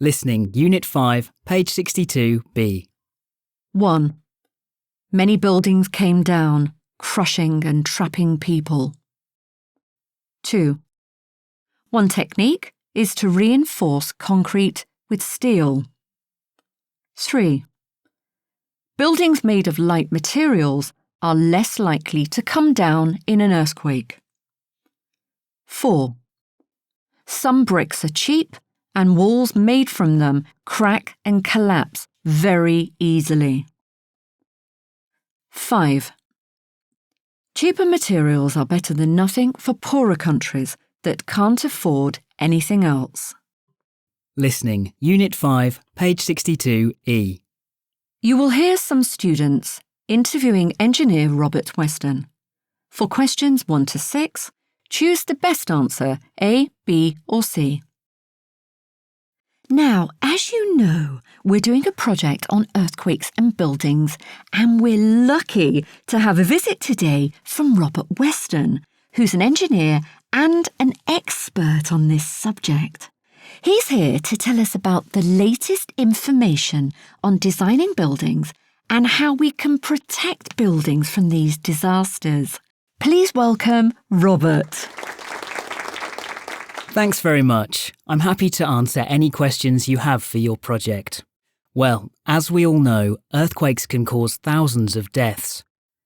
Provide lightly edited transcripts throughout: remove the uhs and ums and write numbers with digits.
Listening, Unit 5, page 62b. 1. Many buildings came down, crushing and trapping people. 2. One technique is to reinforce concrete with steel. 3. Buildings made of light materials are less likely to come down in an earthquake. 4. Some bricks are cheap and walls made from them crack and collapse very easily. 5. Cheaper materials are better than nothing for poorer countries that can't afford anything else. Listening, Unit 5, page 62e. You will hear some students interviewing engineer Robert Weston. For questions 1 to 6, choose the best answer, A, B or C. Now, as you know, we're doing a project on earthquakes and buildings, and we're lucky to have a visit today from Robert Weston, who's an engineer and an expert on this subject. He's here to tell us about the latest information on designing buildings and how we can protect buildings from these disasters. Please welcome Robert. Thanks very much. I'm happy to answer any questions you have for your project. Well, as we all know, earthquakes can cause thousands of deaths.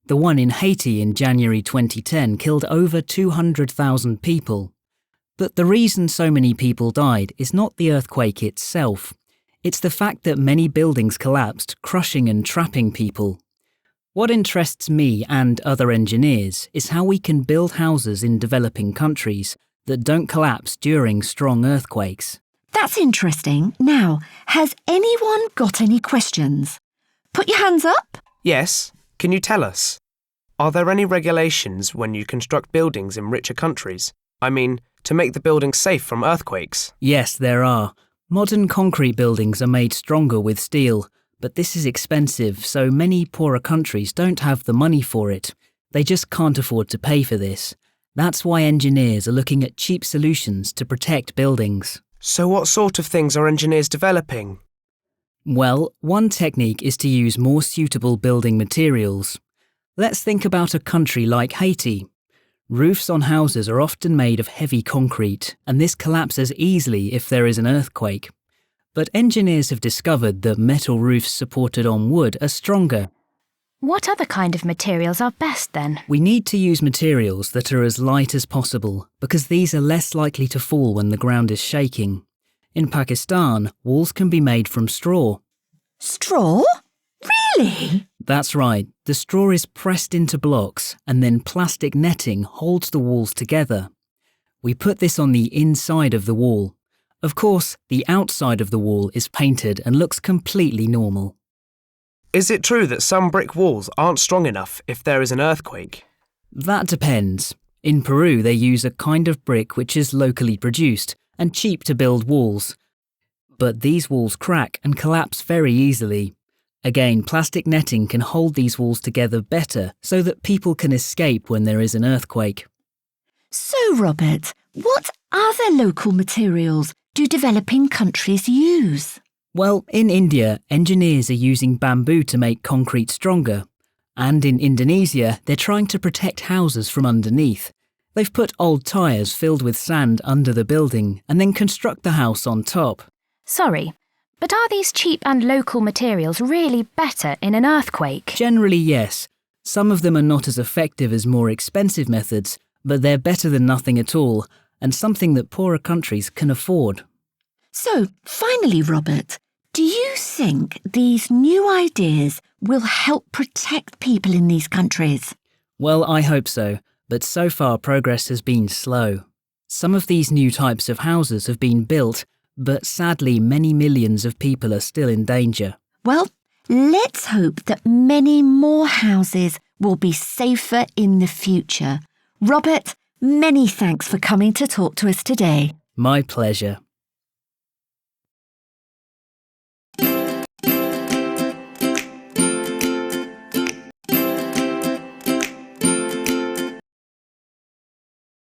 The one in Haiti in January 2010 killed over 200,000 people. But the reason so many people died is not the earthquake itself. It's the fact that many buildings collapsed, crushing and trapping people. What interests me and other engineers is how we can build houses in developing countries that don't collapse during strong earthquakes. That's interesting. Now, has anyone got any questions? Put your hands up. Yes. Can you tell us? Are there any regulations when you construct buildings in richer countries? I mean, to make the buildings safe from earthquakes? Yes, there are. Modern concrete buildings are made stronger with steel, but this is expensive, so many poorer countries don't have the money for it. They just can't afford to pay for this. That's why engineers are looking at cheap solutions to protect buildings. So what sort of things are engineers developing? Well, one technique is to use more suitable building materials. Let's think about a country like Haiti. Roofs on houses are often made of heavy concrete, and this collapses easily if there is an earthquake. But engineers have discovered that metal roofs supported on wood are stronger. What other kind of materials are best then? We need to use materials that are as light as possible, because these are less likely to fall when the ground is shaking. In Pakistan, walls can be made from straw. Straw? Really? That's right. The straw is pressed into blocks, and then plastic netting holds the walls together. We put this on the inside of the wall. Of course, the outside of the wall is painted and looks completely normal. Is it true that some brick walls aren't strong enough if there is an earthquake? That depends. In Peru, they use a kind of brick which is locally produced and cheap to build walls. But these walls crack and collapse very easily. Again, plastic netting can hold these walls together better so that people can escape when there is an earthquake. So, Robert, what other local materials do developing countries use? Well, in India, engineers are using bamboo to make concrete stronger. And in Indonesia, they're trying to protect houses from underneath. They've put old tyres filled with sand under the building and then construct the house on top. Sorry, but are these cheap and local materials really better in an earthquake? Generally, yes. Some of them are not as effective as more expensive methods, but they're better than nothing at all, and something that poorer countries can afford. So, finally, Robert, do you think these new ideas will help protect people in these countries? Well, I hope so, but so far progress has been slow. Some of these new types of houses have been built, but sadly many millions of people are still in danger. Well, let's hope that many more houses will be safer in the future. Robert, many thanks for coming to talk to us today. My pleasure.